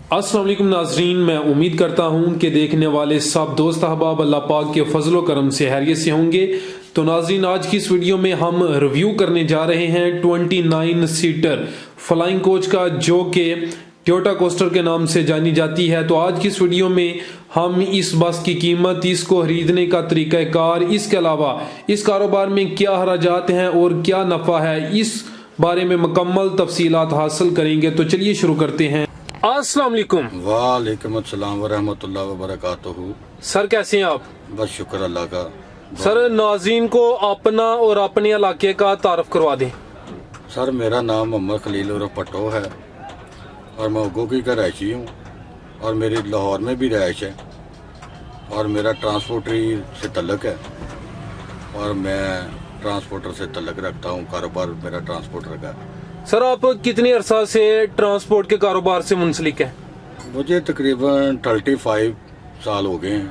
अस्सलाम वालेकुम नाजरीन, मैं उम्मीद करता हूँ कि देखने वाले सब दोस्त अहबाब अल्लाह पाक के फजलो करम से हैरियत से होंगे। तो नाजरीन, आज की इस वीडियो में हम रिव्यू करने जा रहे हैं 29 सीटर फ्लाइंग कोच का, जो कि टोयोटा कोस्टर के नाम से जानी जाती है। तो आज की इस वीडियो में हम इस बस की कीमत, इसको खरीदने का तरीक़ाकार, इसके अलावा इस कारोबार में क्या हराजात हैं और क्या नफ़ा है, इस बारे में मुकम्मल तफसीलात हासिल करेंगे। तो चलिए शुरू करते हैं। अस्सलाम वालेकुम। वालेकुम अस्सलाम वरहमतुल्लाहि वबरकातुहू। सर कैसे हैं आप? बस शुक्र अल्लाह का। सर नाज़रीन को अपना और अपने इलाके का तारफ करवा दें। सर मेरा नाम मोहम्मद खलील उर्फ पट्टो है और मैं उगोकी का रहायशी हूँ और मेरी लाहौर में भी रहायश है और मेरा ट्रांसपोर्टरी से तल्लक है और मैं ट्रांसपोर्टर से तल्लक रखता हूँ। कारोबार मेरा ट्रांसपोर्टर का है। सर आप कितने अरसा से ट्रांसपोर्ट के कारोबार से मुंसलिक हैं? मुझे तकरीबन 35 साल हो गए हैं,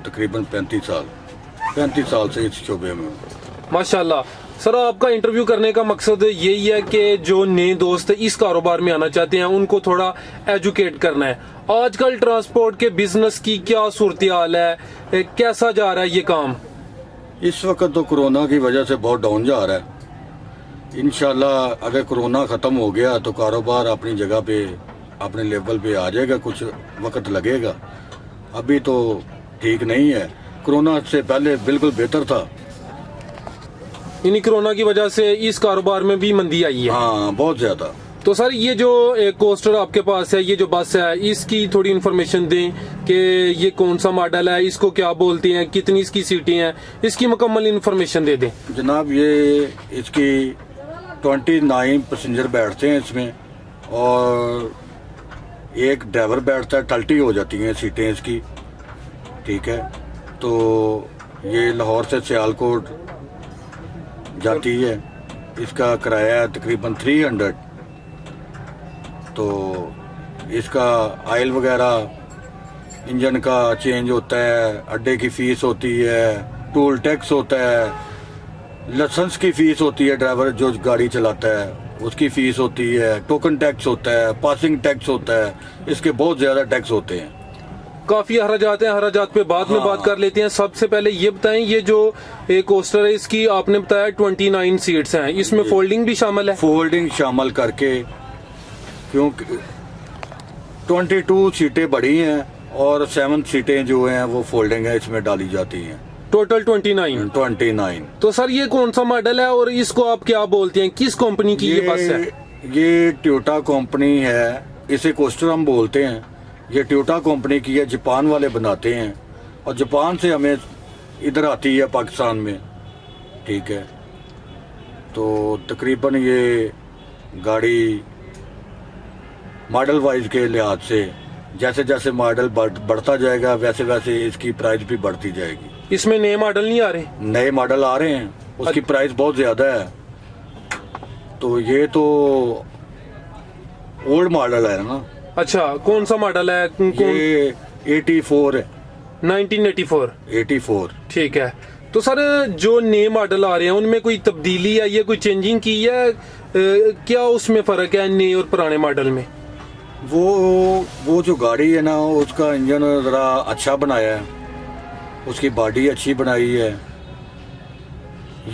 तकरीबन 35 साल से इस शोबे में हूँ। माशाल्लाह। सर आपका इंटरव्यू करने का मकसद यही है कि जो नए दोस्त इस कारोबार में आना चाहते हैं उनको थोड़ा एजुकेट करना है। आजकल ट्रांसपोर्ट के बिजनेस की क्या सूरत हाल है, कैसा जा रहा है ये काम? इस वक्त तो कोरोना की वजह से बहुत डाउन जा रहा है। इंशाल्लाह अगर कोरोना ख़त्म हो गया तो कारोबार अपनी जगह पे, अपने लेवल पे आ जाएगा। कुछ वक्त लगेगा, अभी तो ठीक नहीं है। कोरोना से पहले बिल्कुल बेहतर था। यानी कोरोना की वजह से इस कारोबार में भी मंदी आई है? हाँ, बहुत ज़्यादा। तो सर ये जो कोस्टर आपके पास है, ये जो बस है, इसकी थोड़ी इन्फॉर्मेशन दें कि ये कौन सा मॉडल है, इसको क्या बोलते हैं, कितनी इसकी सीटें हैं, इसकी मुकम्मल इन्फॉर्मेशन दे दें। जनाब ये इसकी 29 पैसेंजर बैठते हैं इसमें और एक ड्राइवर बैठता है। टल्टी हो जाती हैं सीटें इसकी, ठीक है। तो ये लाहौर से सियालकोट जाती है। इसका किराया है तकरीबन 300। तो इसका आयल वगैरह इंजन का चेंज होता है, अड्डे की फ़ीस होती है, टोल टैक्स होता है, लाइसेंस की फ़ीस होती है, ड्राइवर जो गाड़ी चलाता है उसकी फ़ीस होती है, टोकन टैक्स होता है, पासिंग टैक्स होता है। इसके बहुत ज़्यादा टैक्स होते हैं। काफी हराजात हैं, हराजात पे बाद में बात कर लेते हैं। सबसे पहले ये बताएं, ये जो एक कोस्टर है इसकी आपने बताया 29 सीट्स हैं, इसमें फोल्डिंग भी शामिल है? फोल्डिंग शामिल करके, क्योंकि 22 सीटें बड़ी हैं और 7 सीटें जो हैं वो फोल्डिंग है, इसमें डाली जाती हैं। टोटल 29। तो सर ये कौन सा मॉडल है और इसको आप क्या बोलते हैं, किस कंपनी की ये बस है? ये टोयोटा कंपनी है, इसे कोस्टर हम बोलते हैं। ये टोयोटा कंपनी की है, जापान वाले बनाते हैं और जापान से हमें इधर आती है पाकिस्तान में, ठीक है। तो तकरीबन ये गाड़ी मॉडल वाइज के लिहाज से जैसे जैसे मॉडल बढ़ता जाएगा वैसे वैसे इसकी प्राइस भी बढ़ती जाएगी। इसमें नए मॉडल नहीं आ रहे? नए मॉडल आ रहे हैं, उसकी प्राइस बहुत ज़्यादा है। तो ये तो ओल्ड मॉडल है ना। अच्छा, कौन सा मॉडल है? ये 84 है। 1984। ठीक है। तो सर जो नए मॉडल आ रहे हैं उनमें कोई तब्दीली है या कोई चेंजिंग की है? क्या उसमें फ़र्क है नए और पुराने मॉडल में? वो जो गाड़ी है ना, उसका इंजन ज़रा अच्छा बनाया है, उसकी बॉडी अच्छी बनाई है।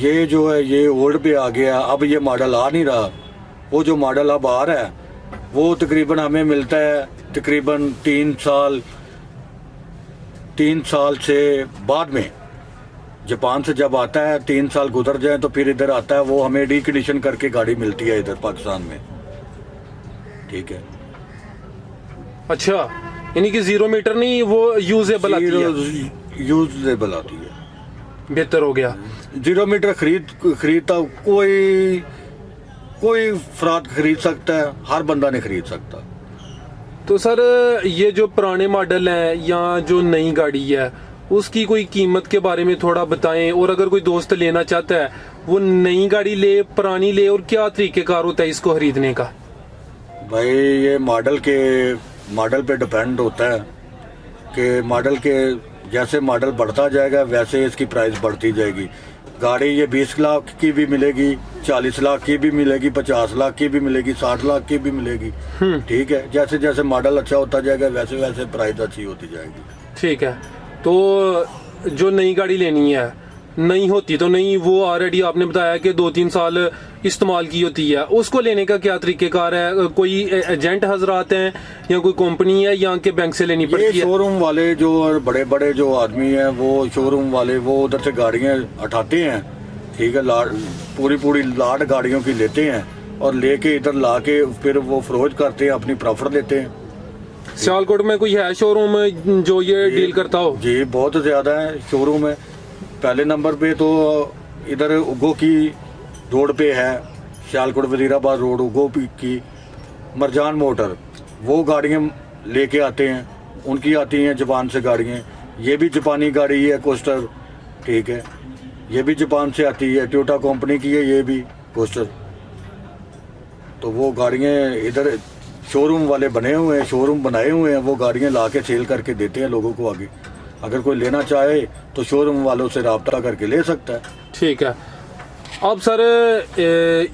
ये जो है ये ओल्ड पे आ गया, अब ये मॉडल आ नहीं रहा। वो जो मॉडल अब आ रहा है वो तकरीबन हमें मिलता है तकरीबन 3 साल से बाद में। जापान से जब आता है 3 साल गुजर जाए तो फिर इधर आता है। वो हमें रिकंडीशन करके गाड़ी मिलती है इधर पाकिस्तान में, ठीक है। अच्छा, यानी कि 0 मीटर नहीं, वो यूजेबल आती है? यूजेबल आती है, बेहतर हो गया। 0 मीटर खरीदता कोई अफराद खरीद सकता है, हर बंदा नहीं खरीद सकता। तो सर ये जो पुराने मॉडल हैं या जो नई गाड़ी है उसकी कोई कीमत के बारे में थोड़ा बताएं। और अगर कोई दोस्त लेना चाहता है वो नई गाड़ी ले, पुरानी ले, और क्या तरीकेकार होता है इसको खरीदने का? भाई ये मॉडल पे डिपेंड होता है कि मॉडल के जैसे मॉडल बढ़ता जाएगा वैसे इसकी प्राइस बढ़ती जाएगी। गाड़ी ये 20 लाख की भी मिलेगी, 40 लाख की भी मिलेगी, 50 लाख की भी मिलेगी, 60 लाख की भी मिलेगी। ठीक है, जैसे जैसे मॉडल अच्छा होता जाएगा वैसे वैसे प्राइस अच्छी होती जाएगी। ठीक है। तो जो नई गाड़ी लेनी है, नई होती तो नहीं, वो ऑलरेडी आपने बताया कि 2-3 साल इस्तेमाल की होती है, उसको लेने का क्या तरीकेकार है? कोई एजेंट हजरात हैं या कोई कंपनी है या के बैंक से लेनी पड़ती है? शोरूम वाले जो बड़े बड़े जो आदमी हैं, वो शोरूम वाले वो उधर से गाड़ियां उठाते हैं। ठीक है, पूरी लाट गाड़ियों की लेते हैं और लेके इधर ला के फिर वो फरोज करते हैं, अपनी प्रॉफिट लेते हैं। सियालकोट में कोई है शोरूम जो ये डील करता हो? जी, बहुत ज्यादा है शोरूम है। पहले नंबर पे तो इधर उगो की रोड पे है, सियालकोट वजीराबाद रोड उगो की मरजान मोटर, वो गाड़ियाँ लेके आते हैं, उनकी आती हैं जापान से गाड़ियाँ। ये भी जापानी गाड़ी है कोस्टर। ठीक है, ये भी जापान से आती है, टोयोटा कंपनी की है ये भी कोस्टर। तो वो गाड़ियाँ इधर शोरूम वाले बने हुए हैं, शोरूम बनाए हुए हैं, वो गाड़ियाँ ला के सेल करके देते हैं लोगों को आगे। अगर कोई लेना चाहे तो शोरूम वालों से राब्ता करके ले सकता है। ठीक है। अब सर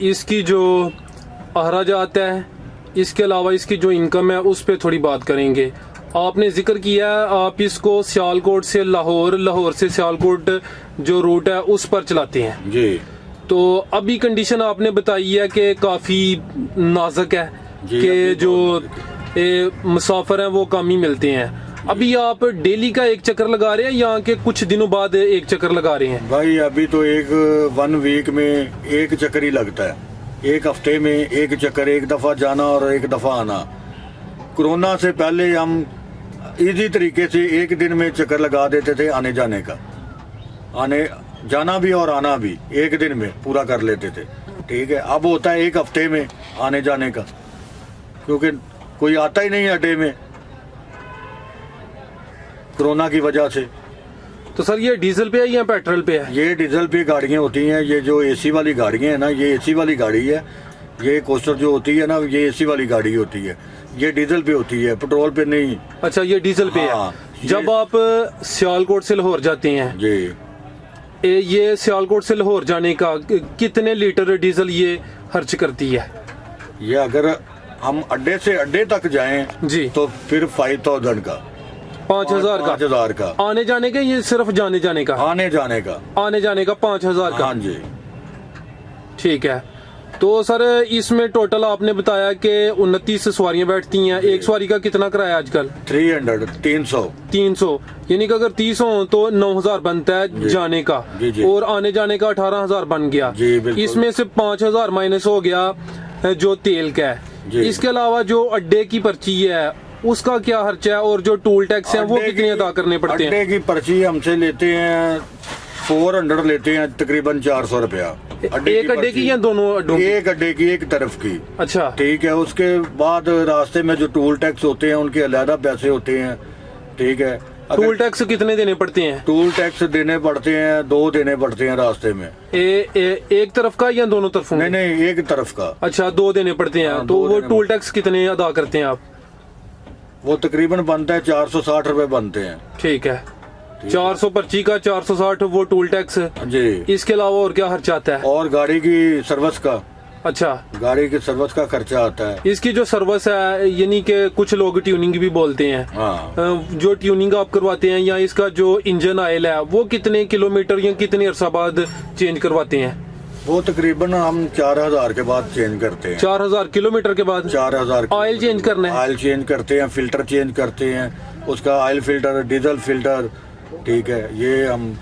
इसकी जो अखराजात है, इसके अलावा इसकी जो इनकम है, उस पर थोड़ी बात करेंगे। आपने जिक्र किया आप इसको सियालकोट से लाहौर, लाहौर से सियालकोट जो रूट है उस पर चलाते हैं जी। तो अभी कंडीशन आपने बताई है कि काफ़ी नाजुक है जी, कि जो मुसाफिर हैं वो कम ही मिलते हैं। अभी आप डेली का एक चक्कर लगा रहे हैं या कि कुछ दिनों बाद एक चक्कर लगा रहे हैं? भाई अभी तो एक 1 वीक में एक चक्कर ही लगता है, एक हफ्ते में एक चक्कर, एक दफा जाना और एक दफा आना। कोरोना से पहले हम इजी तरीके से एक दिन में चक्कर लगा देते थे, आने जाने का, आने जाना भी और आना भी एक दिन में पूरा कर लेते थे। ठीक है, अब होता है एक हफ्ते में आने जाने का, क्योंकि कोई आता ही नहीं अड्डे में कोरोना की वजह से। तो सर ये डीजल पे है या पेट्रोल पे है? ये डीजल पे गाड़ियाँ होती हैं। ये जो एसी वाली गाड़ियाँ हैं ना, ये एसी वाली गाड़ी है। ये कोस्टर जो होती है ना, ये एसी वाली गाड़ी होती है। ये डीजल पे होती है, पेट्रोल पे नहीं। अच्छा, ये डीजल पे हाँ, है। जब आप सियालकोट से लाहौर जाते हैं जी, ये सियालकोट से लाहौर जाने का कितने लीटर डीजल ये खर्च करती है? ये अगर हम अड्डे से अड्डे तक जाएं जी तो फिर 5000 का, 5000 का 5000 का आने जाने का, ये सिर्फ जाने जाने का? आने जाने का, आने जाने का 5000 का। हाँ जी। ठीक है। तो सर इसमें टोटल आपने बताया कि 29 सवारियां बैठती हैं। एक सवारी का कितना किराया आजकल? 300 300, यानी कि अगर 30 हो तो 9000 बनता है जाने का। जी। और आने जाने का 18000 बन गया। जी, बिल्कुल। इसमें से 5000 माइनस हो गया जो तेल का जी। है। इसके अलावा जो अड्डे की पर्ची है उसका क्या खर्चा है और जो टूल टैक्स है वो कितने अदा करने पड़ते हैं? अड्डे की पर्ची हमसे लेते हैं 400 लेते हैं, तकरीबन 400 रुपया। एक अड्डे की या दोनों अड्डों की? एक अड्डे की, एक तरफ की। अच्छा, ठीक है। उसके बाद रास्ते में जो टूल टैक्स होते हैं उनके अलग पैसे होते हैं। ठीक है। टूल टैक्स कितने देने पड़ते हैं? टूल टैक्स देने पड़ते हैं, 2 देने पड़ते हैं रास्ते में। एक तरफ का या दोनों तरफों? नहीं, एक तरफ का। अच्छा, 2 देने पड़ते हैं। हाँ, तो 2 वो देने टूल टैक्स कितने अदा करते हैं आप? वो तकरीबन बनता है 460 रुपए बनते हैं। ठीक है, 400 पर्ची का, 460 वो टूल टैक्स। जी। इसके अलावा और क्या खर्चा आता है? और गाड़ी की सर्विस का, अच्छा, गाड़ी की सर्विस का खर्चा आता है। इसकी जो सर्विस है, यानी कि कुछ लोग ट्यूनिंग भी बोलते हैं। हाँ। जो ट्यूनिंग आप करवाते हैं या इसका जो इंजन ऑयल है वो कितने किलोमीटर या कितने अरसा बाद चेंज करवाते हैं? वो तकरीबन हम 4000 के बाद चेंज करते हैं। 4000 किलोमीटर के बाद 4000 ऑयल चेंज करना है? ऑयल चेंज करते हैं, फिल्टर चेंज करते हैं, उसका ऑयल फिल्टर, डीजल फिल्टर। ठीक है, ये हम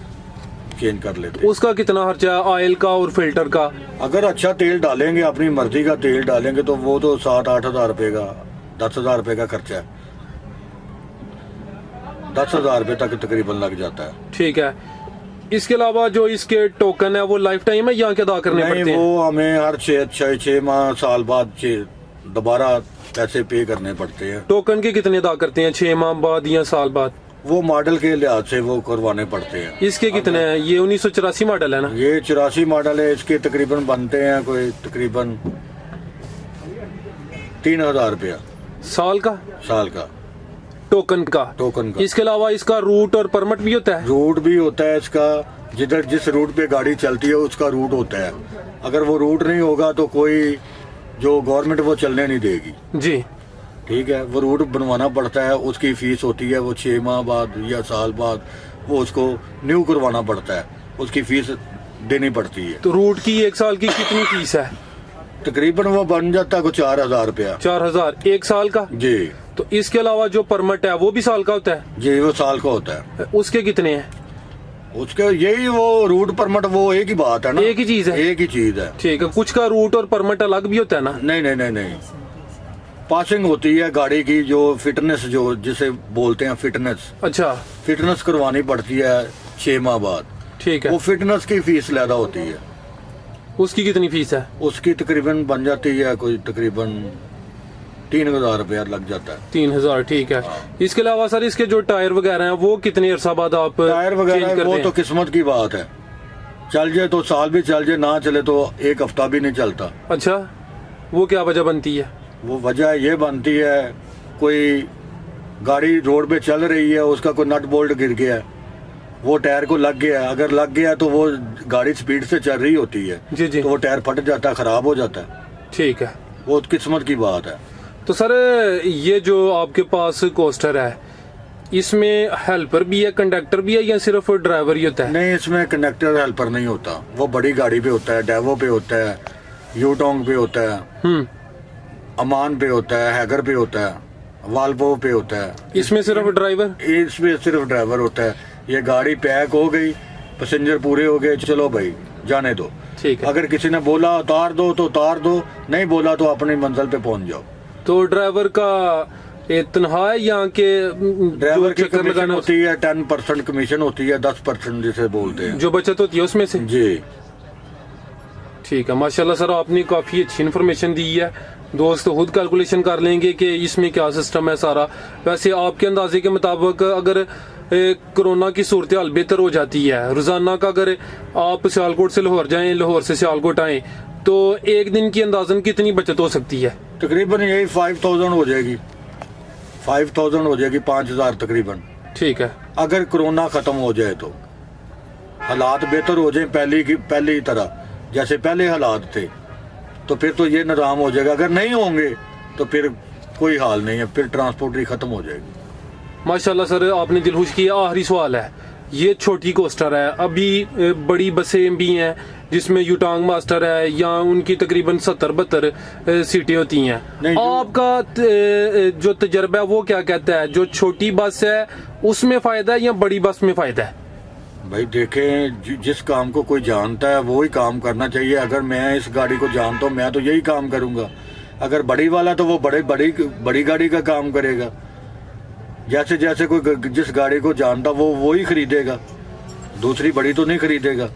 चेंज कर लेते हैं। उसका कितना खर्चा है ऑयल का और फिल्टर का? अगर अच्छा तेल डालेंगे, अपनी मर्जी का तेल डालेंगे तो वो तो 7-8 हजार रुपए का, 10,000 रुपए का खर्चा है। 10,000 रुपए तक तकरीबन लग जाता है। ठीक है। इसके अलावा जो इसके टोकन है वो लाइफ टाइम है या क्या अदा करने पड़ते हैं? वो हमें हर 6 माह साल बाद दोबारा पैसे पे करने पड़ते हैं। टोकन के कितने अदा करते हैं? 6 माह बाद या साल बाद? वो मॉडल के लिहाज से वो करवाने पड़ते हैं। इसके कितने हैं? ये 1984 मॉडल है ना? ये 84 मॉडल है। इसके तकरीबन बनते हैं कोई टोकन का। टोकन का। इसके अलावा इसका रूट और परमिट भी होता है? रूट भी होता है इसका, जिधर जिस रूट पे गाड़ी चलती है उसका रूट होता है। अगर वो रूट नहीं होगा तो कोई जो गवर्नमेंट वो चलने नहीं देगी। जी ठीक है, वो रूट बनवाना पड़ता है, उसकी फीस होती है, वो 6 माह बाद या साल बाद वो उसको न्यू करवाना पड़ता है, उसकी फीस देनी पड़ती है। तो रूट की 1 साल की कितनी फीस है? तकरीबन वो बन जाता है कुछ 4,000 रुपया। 4000 1 साल का? जी तो इसके अलावा जो परमिट है वो भी साल का होता है? जी, वो साल का होता है। उसके कितने हैं? उसके यही वो रूट परमिट वो एक ही बात है ना, एक ही चीज है? एक ही चीज है। ठीक है, कुछ का रूट और परमिट अलग भी होता है ना? नहीं नहीं नहीं नहीं, पासिंग होती है गाड़ी की, जो फिटनेस जो जिसे बोलते हैं फिटनेस, अच्छा फिटनेस करवानी पड़ती है 6 माह बाद। ठीक वो है, फिटनेस की फीस ज्यादा होती है। उसकी कितनी फीस है? उसकी तकरीबन बन जाती है कोई तकरीबन 3,000 रुपया लग जाता है। 3000। ठीक है, इसके अलावा सर इसके जो टायर वगैरह हैं वो कितने अरसा बाद आप टायर चेंज वगैरह करते वो हैं? तो किस्मत की बात है, चल जाए तो साल भी चल जाए, ना चले तो 1 हफ्ता भी नहीं चलता। अच्छा, वो क्या वजह बनती है? वो वजह ये बनती है, कोई गाड़ी रोड पे चल रही है, उसका कोई नट बोल्ट गिर गया है, वो टायर को लग गया है। अगर लग गया तो वो गाड़ी स्पीड से चल रही होती है, जी जी, तो वो टायर फट जाता है, खराब हो जाता है। ठीक है। वो किस्मत की बात है। तो सर ये जो आपके पास कोस्टर है इसमें हेल्पर भी है, कंडक्टर भी है, या सिर्फ ड्राइवर ही होता है? नहीं, इसमें कनेक्टर हेल्पर नहीं होता, वो बड़ी गाड़ी पे होता है, डेवो पे होता है, यूटोंग पे होता है, अमान पे होता है, हैगर पे होता है, वाल्वो पे होता है। इसमें सिर्फ ड्राइवर? इसमें सिर्फ ड्राइवर होता है। ये गाड़ी पैक हो गई, पैसेंजर पूरे हो गए, चलो भाई जाने दो। ठीक है। अगर किसी ने बोला उतार दो तो उतार दो, नहीं बोला तो अपनी मंजिल पे पहुंच जाओ। तो ड्राइवर का तनख्वाह है यहाँ के ड्राइवर की चक्कर कमीशन लगाना होती है 10% कमीशन होती है, 10% जिसे बोलते हैं। जो बचत होती है उसमें से? जी ठीक है, माशाल्लाह सर आपने काफ़ी अच्छी इन्फॉर्मेशन दी है। दोस्त खुद कैलकुलेशन कर लेंगे कि इसमें क्या सिस्टम है सारा। वैसे आपके अंदाजे के मुताबिक अगर कोरोना की सूरत हाल बेहतर हो जाती है, रोज़ाना का अगर आप सियालकोट से लाहौर जाएं, लाहौर से सियालकोट आएँ, तो एक दिन की अंदाजन कितनी बचत हो सकती है? तकरीबन यही 5,000 हो जाएगी, 5,000 हो जाएगी, 5,000 तकरीबन। ठीक है, अगर कोरोना खत्म हो जाए तो हालात बेहतर हो जाए पहली तरह जैसे पहले हालात थे, तो फिर तो ये निज़ाम हो जाएगा। अगर नहीं होंगे तो फिर कोई हाल नहीं है, फिर ट्रांसपोर्ट ही खत्म हो जाएगी। माशाल्लाह सर आपने दिल खुश किया। आखिरी सवाल है, ये छोटी कोस्टर है, अभी बड़ी बसें भी हैं जिसमें यूटांग मास्टर है, या उनकी तकरीबन 70-72 सीटें होती हैं। नहीं, आपका जो तजर्बा है वो क्या कहता है, जो छोटी बस है उसमें फ़ायदा है या बड़ी बस में फ़ायदा है? भाई देखें, जिस काम को कोई जानता है वो ही काम करना चाहिए। अगर मैं इस गाड़ी को जानता हूँ, मैं तो यही काम करूँगा। अगर बड़ी वाला तो वो बड़ी गाड़ी का काम करेगा। जैसे जैसे कोई जिस गाड़ी को जानता वो ही खरीदेगा, दूसरी बड़ी तो नहीं खरीदेगा।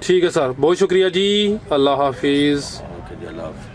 ठीक है सर, बहुत शुक्रिया जी, अल्लाह हाफिज़। ओके जी, अल्लाह हाफ़िज़।